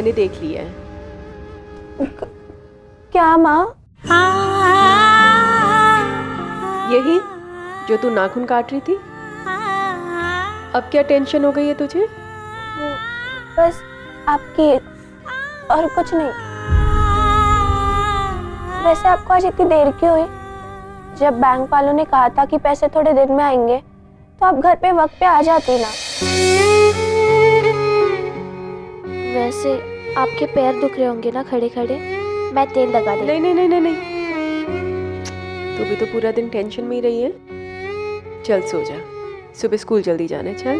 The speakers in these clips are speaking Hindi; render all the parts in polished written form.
मैंने देख लिया है। क्या माँ? यही जो तू नाखून काट रही थी। अब क्या टेंशन हो गई है तुझे? बस आपकी, और कुछ नहीं। वैसे आपको आज इतनी देर क्यों हुई? जब बैंक वालों ने कहा था कि पैसे थोड़े दिन में आएंगे तो आप घर पे वक्त पे आ जाती ना। वैसे आपके पैर दुख रहे होंगे ना खड़े खड़े, मैं तेल लगा देती। नहीं नहीं नहीं नहीं नहीं, तू भी तो पूरा दिन टेंशन में ही रही है। चल सो जा, सुबह स्कूल जल्दी जाना है। चल।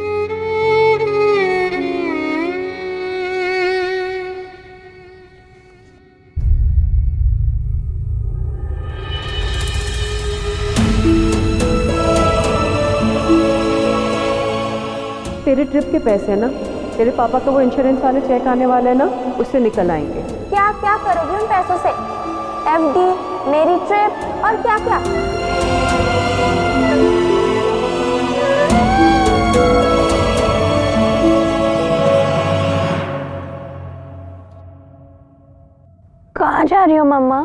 तेरे ट्रिप के पैसे ना, तेरे पापा का वो इंश्योरेंस वाले चेक आने वाला है ना, उससे निकल आएंगे। क्या क्या करोगी उन पैसों से? एफडी, मेरी ट्रिप और क्या क्या? कहाँ जा रही हो मम्मा?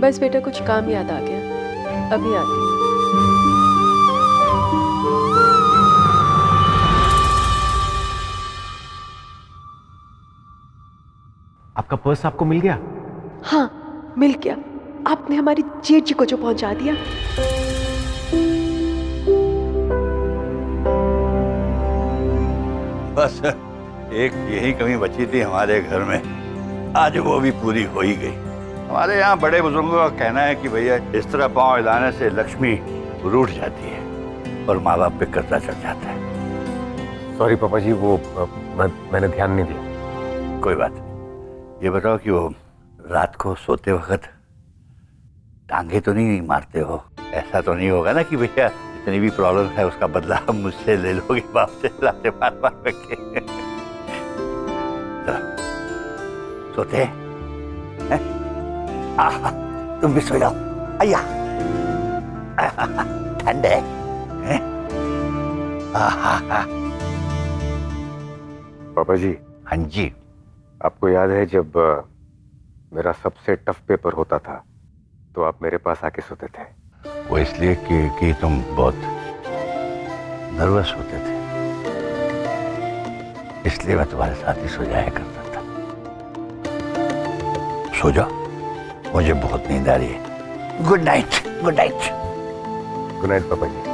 बस बेटा कुछ काम याद आ गया, अभी आती हूँ। आपका पर्स आपको मिल गया? हाँ मिल गया। आपने हमारी जेठ जी को जो पहुंचा दिया। बस एक यही कमी बची थी हमारे घर में, आज वो भी पूरी हो ही गई। हमारे यहाँ बड़े बुजुर्गों का कहना है कि भैया इस तरह पांव हिलाने से लक्ष्मी रूठ जाती है और माँ बाप पे कर्जा चढ़ जाता है। सॉरी पापा जी, वो मैंने ध्यान नहीं दिया। कोई बात नहीं। ये बताओ कि वो रात को सोते वक्त टांगे तो नहीं मारते हो? ऐसा तो नहीं होगा ना कि भैया जितनी भी प्रॉब्लम है उसका बदला मुझसे ले लोगे बाप से लाते मार मार के? सोते हैं? तुम भी सो जाओ। आया ठंड है। पापा जी। हाँ जी। आपको याद है जब मेरा सबसे टफ पेपर होता था तो आप मेरे पास आके सोते थे? वो इसलिए कि तुम बहुत नर्वस होते थे, इसलिए मैं तुम्हारे साथ ही सो जाया करता था। सो जाओ, मुझे बहुत नींद आ रही है। Good night. Good night. Good night पापा जी।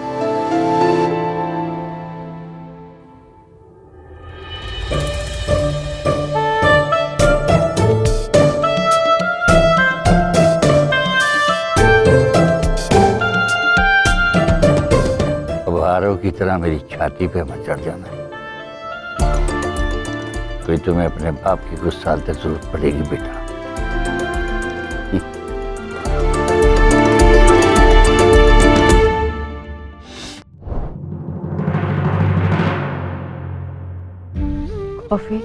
की तरह मेरी छाती पे मत चढ़ जाना, कोई तुम्हें अपने बाप की कुछ साल तक जरूरत पड़ेगी बेटा। कॉफी,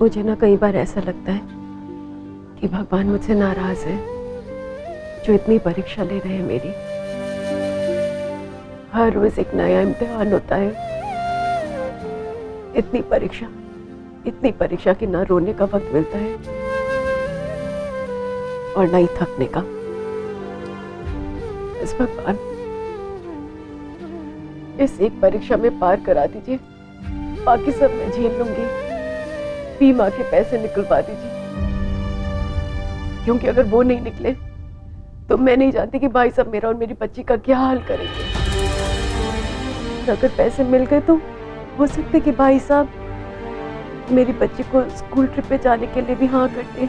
मुझे ना कई बार ऐसा लगता है कि भगवान मुझसे नाराज है जो इतनी परीक्षा ले रहे हैं मेरी। हर रोज एक नया इम्तिहान होता है। इतनी परीक्षा कि ना रोने का वक्त मिलता है और ना ही थकने का। इस भगवान, इस एक परीक्षा में पार करा दीजिए, बाकी सब मैं झेल लूंगी। बीमा के पैसे निकलवा दीजिए, क्योंकि अगर वो नहीं निकले तो मैं नहीं जानती कि भाई साहब मेरा और मेरी बच्ची का क्या हाल करेंगे। अगर पैसे मिल गए तो हो सकते कि भाई साहब मेरी बच्ची को स्कूल ट्रिप पे जाने के लिए भी हाँ कर दे।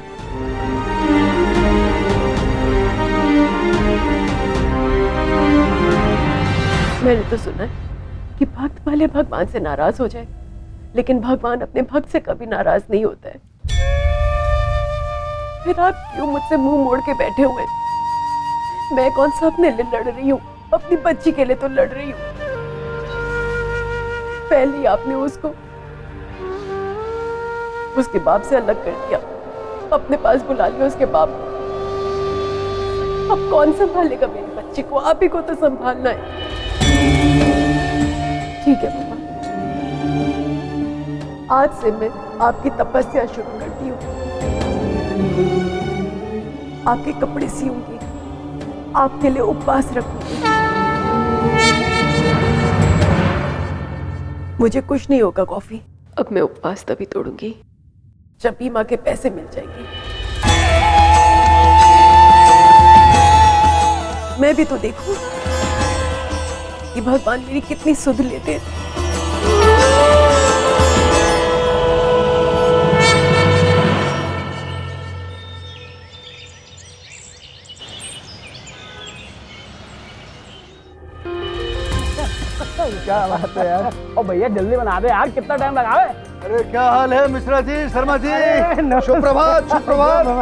मैंने तो सुना है कि भक्त भले भगवान से नाराज हो जाए, लेकिन भगवान अपने भक्त से कभी नाराज नहीं होता है। फिर आप क्यों मुझसे मुंह मोड़ के बैठे हुए हैं? मैं कौन सा अपने लिए लड़ रही हूँ, अपनी बच्ची के लिए तो लड़ रही हूँ। पहले ही आपने उसके बाप से अलग कर दिया, अपने पास बुला लिया उसके बाप को। अब कौन संभालेगा मेरी बच्ची को? आप ही को तो संभालना है। ठीक है पापा, आज से मैं आपकी तपस्या शुरू करती हूँ। आपके कपड़े सीऊंगी, आपके लिए उपवास रखूंगी। मुझे कुछ नहीं होगा कॉफी। अब मैं उपवास तभी तोड़ूंगी जब बीमा के पैसे मिल जाएंगे। मैं भी तो देखूं कि भगवान मेरी कितनी सुध लेते हैं। क्या बात है यार। और भैया जल्दी बना दे यार, कितना टाइम लगावे। अरे क्या हाल है मिश्रा जी, शर्मा जी, सुप्रभात सुप्रभात।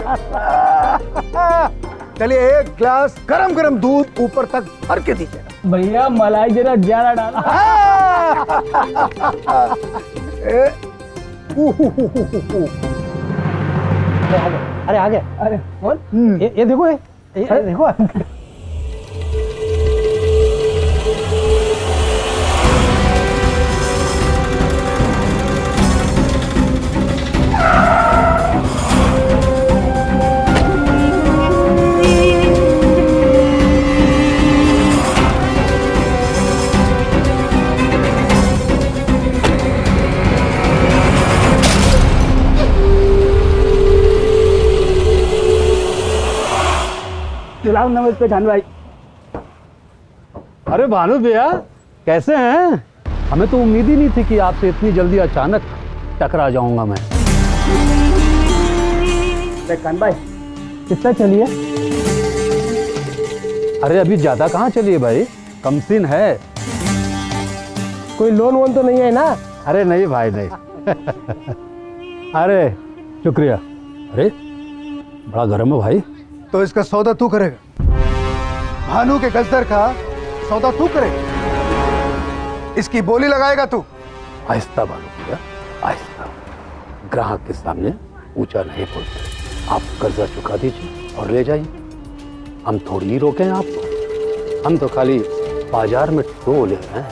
चलिए एक ग्लास गरम गरम दूध ऊपर तक भर के दीजिए। भैया मलाई जरा ज्यादा डाला। अरे आ गया। अरे कौन? ये देखो, ये देखो। नमस्ते खान भाई। अरे भानु भैया कैसे हैं? हमें तो उम्मीद ही नहीं थी कि आपसे इतनी जल्दी अचानक टकरा जाऊंगा मैं। खान भाई कितना चलिए? अरे अभी ज्यादा कहाँ चलिए भाई, कम सीन है। कोई लोन वोन तो नहीं है ना? अरे नहीं भाई नहीं। अरे शुक्रिया। अरे बड़ा गर्म है भाई। तो इसका सौदा तू करेगा? भानु के गजदर का सौदा तू करेगा? इसकी बोली लगाएगा तू? आहिस्ता भानु भैया, आहिस्ता। ग्राहक के सामने ऊंचा नहीं बोलते। आप कर्जा चुका दीजिए और ले जाइए। हम थोड़ी ही रोके हैं आपको। हम तो खाली बाजार में टोल रहे हैं।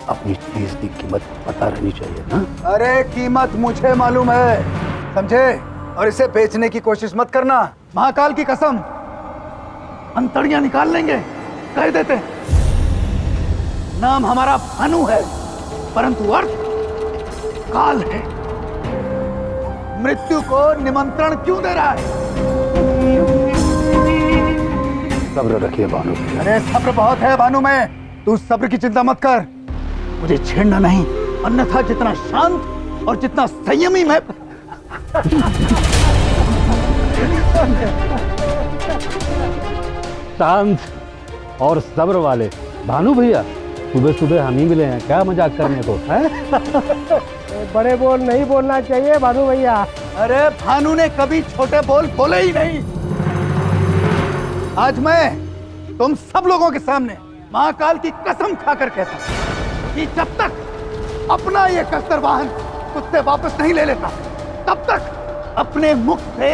अपनी चीज की कीमत पता रहनी चाहिए ना। अरे कीमत मुझे मालूम है, समझे? और इसे बेचने की कोशिश मत करना। महाकाल की कसम, अंतड़ियां निकाल लेंगे, कह देते। नाम हमारा भानु है, परंतु अर्थ काल है। मृत्यु को निमंत्रण क्यों दे रहा है? सब्र रखिए भानु भैया। अरे सब्र बहुत है भानु में, तू सब्र की चिंता मत कर। मुझे छेड़ना नहीं, अन्यथा जितना शांत और जितना संयमी मैं। शांत और सब्र वाले भानु भैया सुबह सुबह हम ही मिले हैं क्या मजाक करने को है? बड़े बोल नहीं बोलना चाहिए भानु भैया। अरे भानु ने कभी छोटे बोल बोले ही नहीं। आज मैं तुम सब लोगों के सामने महाकाल की कसम खाकर कहता हूं कि जब तक अपना ये कसर वाहन कुत्ते वापस नहीं ले लेता, तब तक अपने मुख से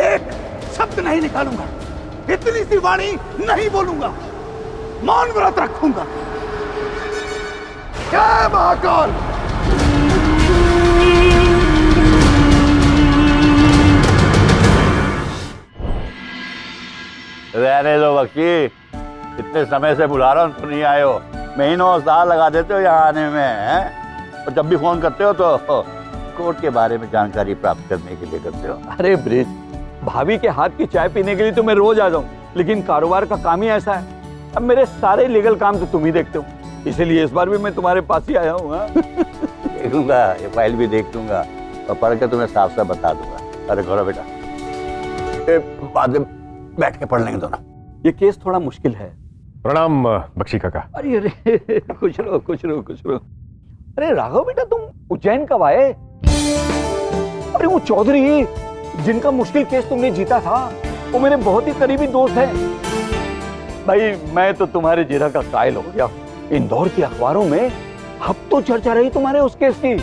एक शब्द नहीं निकालूंगा, इतनी सी वाणी नहीं बोलूंगा, मौन व्रत रखूंगा। जय महाकाल। रहने दो बख्शी, इतने समय से बुला रहा हूँ, तुम नहीं आए हो। महीनों साल लगा देते हो यहाँ आने में, हैं? और जब भी फोन करते हो तो कोर्ट के बारे में जानकारी प्राप्त करने के लिए करते हो। अरे ब्रिज, भाभी के हाथ की चाय पीने के लिए तो मैं रोज आ जाऊं, लेकिन कारोबार का काम ही ऐसा है। अब मेरे सारे लीगल काम तो तुम ही देखते हो, इसीलिए इस बार भी मैं तुम्हारे पास ही आया हूँ। देखूंगा, ये फाइल भी देख लूंगा और पढ़ के तुम्हें साफ साफ बता दूंगा। अरे घोड़ा बेटा, बाद में बैठ के पढ़ लेंगे दोनों। ये केस थोड़ा मुश्किल है। प्रणाम बख्शी काका। अरे अरे खुश रहो खुश रहो खुश रहो। अरे राघव बेटा, तुम उज्जैन कब आए? अरे वो चौधरी जिनका मुश्किल केस तुमने जीता था, वो मेरे बहुत ही करीबी दोस्त हैं। भाई मैं तो तुम्हारे जिरा का कायल हो गया। इंदौर की अखबारों में हफ्तों चर्चा रही तुम्हारे उस केस की।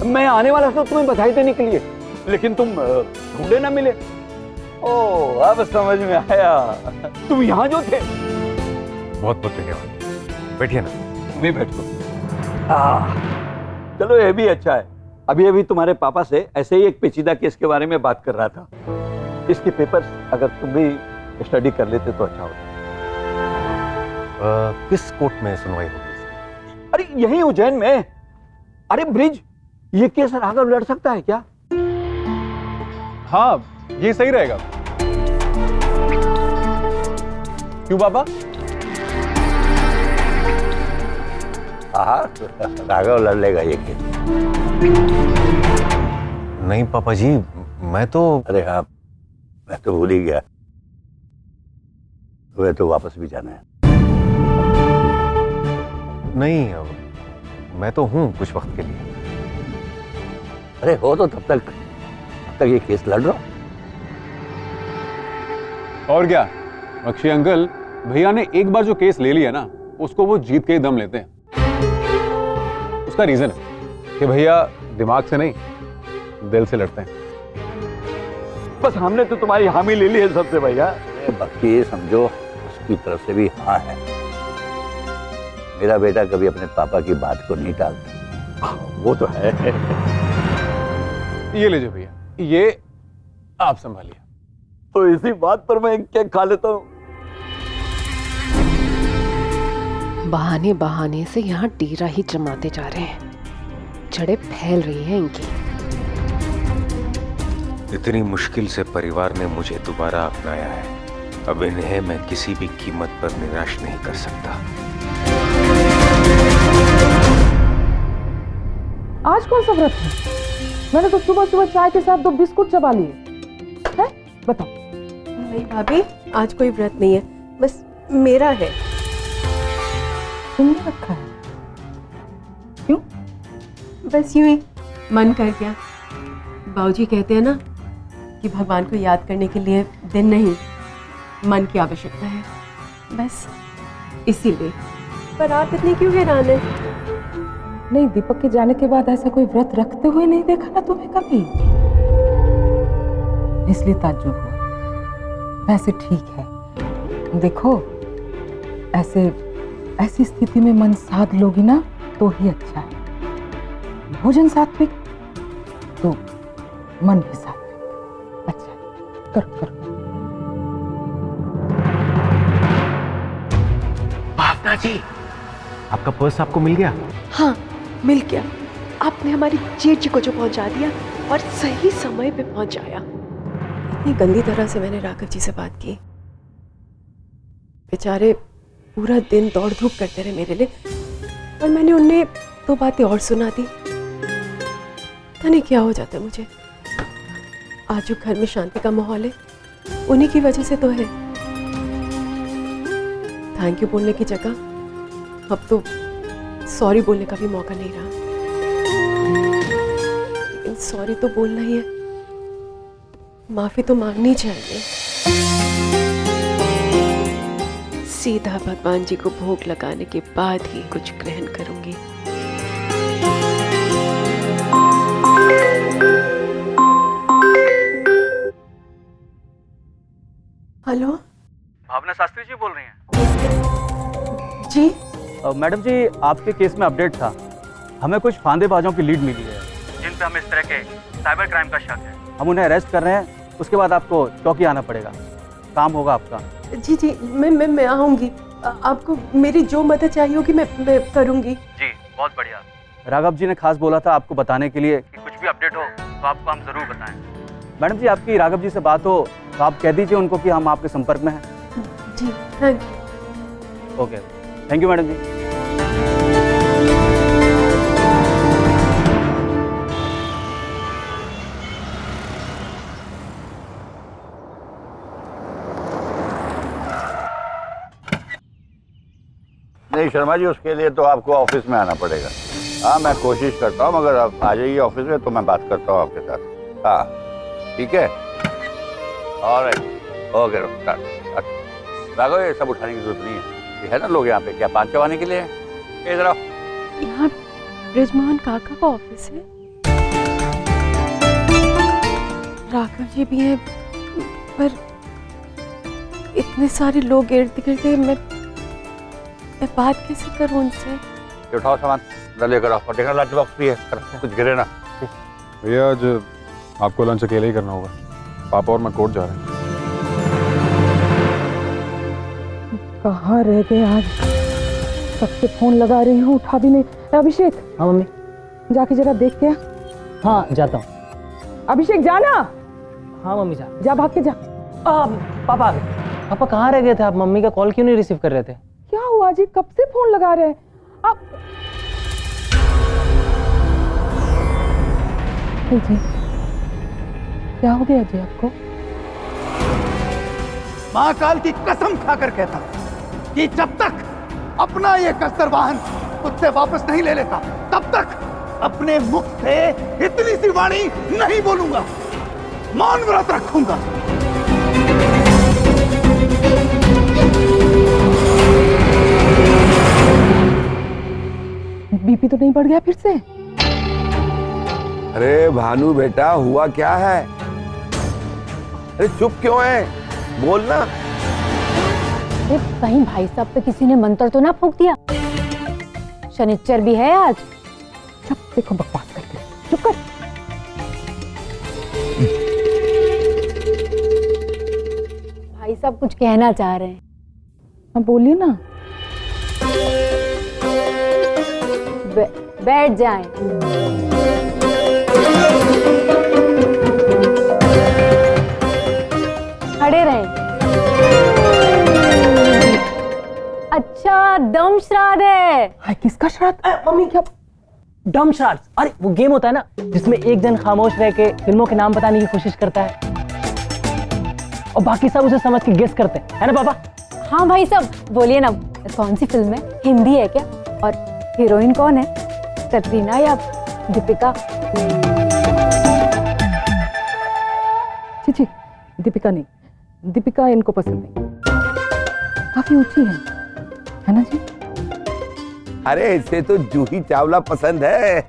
मैं आने वाला था तुम्हें बधाई देने के लिए, लेकिन तुम ढूंढे ना मिले। ओ अब समझ में आया, तुम यहाँ जो थे। बहुत बहुत धन्यवाद। बैठिए ना। मैं बैठो। चलो ये भी अच्छा है, अभी अभी तुम्हारे पापा से ऐसे ही एक पेचीदा केस के बारे में बात कर रहा था। इसके पेपर्स अगर तुम भी स्टडी कर लेते तो अच्छा होता। किस कोर्ट में सुनवाई होगी इसकी? अरे यही उज्जैन में। अरे ब्रिज, ये केस राघव लड़ सकता है क्या? हाँ, ये सही रहेगा। क्यों पापा? हाँ, राघव लड़ लेगा ये केस। नहीं पापा जी, मैं तो अरे हाँ, मैं तो भूल ही गया, तुम्हें तो वापस भी जाना है। नहीं, मैं तो हूं कुछ वक्त के लिए। अरे हो तो तब तक ये केस लड़ रहा हूं। और क्या बख्शी अंकल, भैया ने एक बार जो केस ले लिया ना, उसको वो जीत के ही दम लेते हैं। उसका रीजन है कि भैया दिमाग से नहीं, दिल से लड़ते हैं। बस हमने तो तुम्हारी हामी ले ली है सबसे भैया। बाकी ये समझो उसकी तरफ से भी हाँ है। मेरा बेटा कभी अपने पापा की बात को नहीं टालता। वो तो है। ये लीजिए भैया, ये आप संभालिए। तो इसी बात पर मैं केक खा लेता हूँ। बहाने बहाने से यहाँ डेरा ही जमाते जा रहे हैं। जड़ें फैल रही हैं इनकी। इतनी मुश्किल से परिवार ने मुझे दोबारा अपनाया है, अब इन्हें मैं किसी भी कीमत पर निराश नहीं कर सकता। आज कौन सा व्रत है? मैंने तो सुबह सुबह चाय के साथ 2 बिस्कुट चबा लिए हैं। बताओ। नहीं भाभी, आज कोई व्रत नहीं है, बस मेरा है। तुमने रखा है? क्यों? बस यूं ही मन कर गया। बाबूजी कहते हैं ना कि भगवान को याद करने के लिए दिन नहीं, मन की आवश्यकता है, बस इसीलिए। पर आप इतनी क्यों हैरान हैं? नहीं, दीपक के जाने के बाद ऐसा कोई व्रत रखते हुए नहीं देखा ना तुम्हें कभी, इसलिए ताज्जुब हुआ। वैसे ठीक है, देखो ऐसी स्थिति में मन साध लोगी ना तो ही अच्छा है। भोजन सात्विक तो मन भी सात्विक। अच्छा, करो। भावना जी, आपका पर्स आपको मिल गया? हाँ, मिल गया। आपने हमारी जेठ जी को जो पहुंचा दिया और सही समय पे पहुंचाया। इतनी गंदी तरह से मैंने राघव जी से बात की। बेचारे पूरा दिन दौड़ धूप करते रहे मेरे लिए, और मैंने उन्हें 2 बातें और सुना दी। पता नहीं क्या हो जाता है मुझे। आज जो घर में शांति का माहौल है, उन्हीं की वजह से तो है। थैंक यू बोलने की जगह अब तो सॉरी बोलने का भी मौका नहीं रहा। लेकिन सॉरी तो बोलना ही है, माफी तो मांगनी चाहिए। सीधा भगवान जी को भोग लगाने के बाद ही कुछ ग्रहण करूंगी। हेलो, भावना शास्त्री जी बोल रही हैं? जी मैडम जी, आपके केस में अपडेट था। हमें कुछ फांदेबाजों की लीड मिली है जिन पे हमें इस तरह के साइबर क्राइम का शक है। हम उन्हें अरेस्ट कर रहे हैं, उसके बाद आपको चौकी आना पड़ेगा, काम होगा आपका। जी मैं आऊंगी। आपको मेरी जो मदद चाहिए होगी मैं करूंगी। जी बहुत बढ़िया। राघव जी ने खास बोला था आपको बताने के लिए कि कुछ भी अपडेट हो तो आपको हम जरूर बताएं। मैडम जी, आपकी राघव जी से बात हो तो आप कह दीजिए उनको कि हम आपके संपर्क में हैं। जी thank you. Okay, thank you madam जी। नहीं शर्मा जी, उसके लिए तो आपको ऑफिस में आना पड़ेगा। हाँ, मैं कोशिश करता हूँ, मगर आप आ जाइए ऑफिस में तो मैं बात करता हूँ आपके साथ। हाँ ठीक है, ऑलराइट, ओके। राघव, ये सब उठाने की जरूरत नहीं है, ये है ना लोग यहाँ पे, क्या पान चबाने के लिए है? इधर आओ। यहाँ ब्रजमोहन काका का ऑफिस है? राघव जी भी हैं, पर इतने सारे लोग इर्द गिर्द हैं, मैं बात कैसे करूं उनसे? उठाओ सामान, इधर लेकर आओ, और देखना लंच बॉक्स भी है, कुछ गिरे ना। भैया आज आपको लंच अकेले ही करना होगा, पापा और मैं कोर्ट जा रहे हैं। कहाँ रह गए आज? सबसे फोन लगा रही हूँ, उठा भी नहीं। अभिषेक। हाँ मम्मी। जाके जरा देख के आ। हाँ जाता हूँ। अभिषेक जाना। हाँ मम्मी जा भाग के जा। पापा आ गए। पापा कहाँ रह गए थे आप? मम्मी का कॉल क्यों नहीं रिसीव कर रहे थे? क्या हुआ जी, कब से फोन लगा रहे हैं आप? जी क्या हो गया जी आपको? महाकाल की कसम खाकर कहता कि जब तक अपना ये कसर वाहन तुझसे वापस नहीं ले लेता तब तक अपने मुख से इतनी सी वाणी नहीं बोलूंगा, मौन व्रत रखूंगा। बीपी तो नहीं बढ़ गया फिर से? अरे भानु बेटा, हुआ क्या है? अरे चुप क्यों है? बोलना। अरे कहीं भाई साहब पे किसी ने मंत्र तो ना फूंक दिया? शनिचर भी है आज। चुप, देखो बकवास करते, चुप कर। भाई साहब कुछ कहना चाह रहे हैं। हाँ बोलिए ना। बैठ जाएं। खड़े रहें। अच्छा दम श्राद्ध है। किसका श्राद्ध? मम्मी क्या डम श्राद्ध? अरे वो गेम होता है ना जिसमें एक जन खामोश रह के फिल्मों के नाम बताने की कोशिश करता है और बाकी सब उसे समझ के गेस करते हैं, है ना पापा? हाँ भाई साहब बोलिए ना, कौन सी फिल्म है? हिंदी है क्या? और हीरोइन कौन है? कटरीना या दीपिका? जी दीपिका नहीं, दीपिका इनको पसंद नहीं, काफी ऊंची है ना जी? अरे इसे तो जूही चावला पसंद है।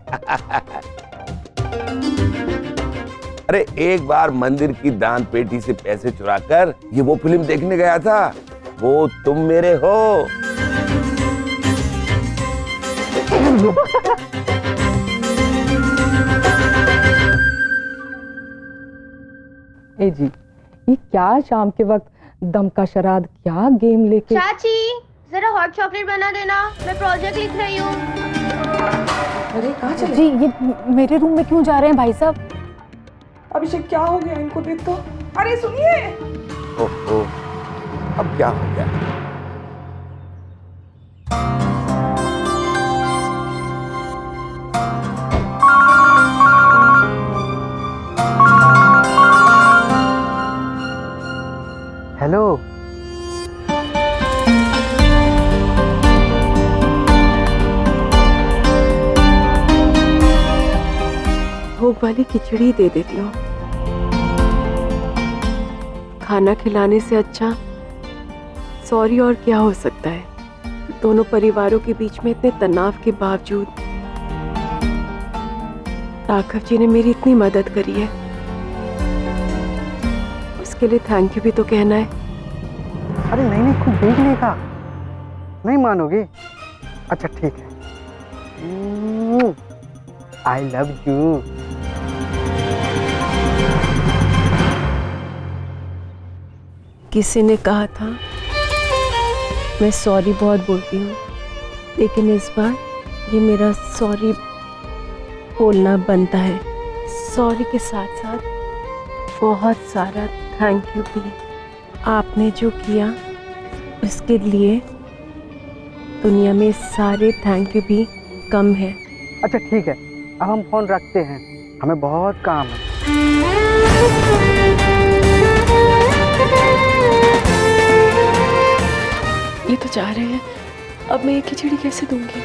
अरे एक बार मंदिर की दान पेटी से पैसे चुराकर ये वो फिल्म देखने गया था, वो तुम मेरे हो। ए जी, ये क्या शाम के वक्त दम का श्राद्ध, क्या गेम लेके? चाची जरा हॉट चॉकलेट बना देना, मैं प्रोजेक्ट लिख रही हूँ। अरे कहाँ चले? जी ये मेरे रूम में क्यों जा रहे हैं भाई साहब? अभिषेक क्या हो गया, इनको देख तो। अरे सुनिए। ओहो, अब क्या हो गया? हेलो। भोग वाली खिचड़ी दे देती हूँ। खाना खिलाने से अच्छा सॉरी और क्या हो सकता है? दोनों परिवारों के बीच में इतने तनाव के बावजूद राघव जी ने मेरी इतनी मदद करी है, उसके लिए थैंक यू भी तो कहना है। अरे नहीं खुद देखने का। नहीं मानोगे? अच्छा ठीक है। I love you. किसी ने कहा था मैं सॉरी बहुत बोलती हूँ, लेकिन इस बार ये मेरा सॉरी बोलना बनता है। सॉरी के साथ साथ बहुत सारा थैंक यू भी। आपने जो किया उसके लिए दुनिया में सारे थैंक यू भी कम है। अच्छा ठीक है, अब हम फोन रखते हैं, हमें बहुत काम है। ये तो जा रहे हैं, अब मैं ये खिचड़ी कैसे दूंगी?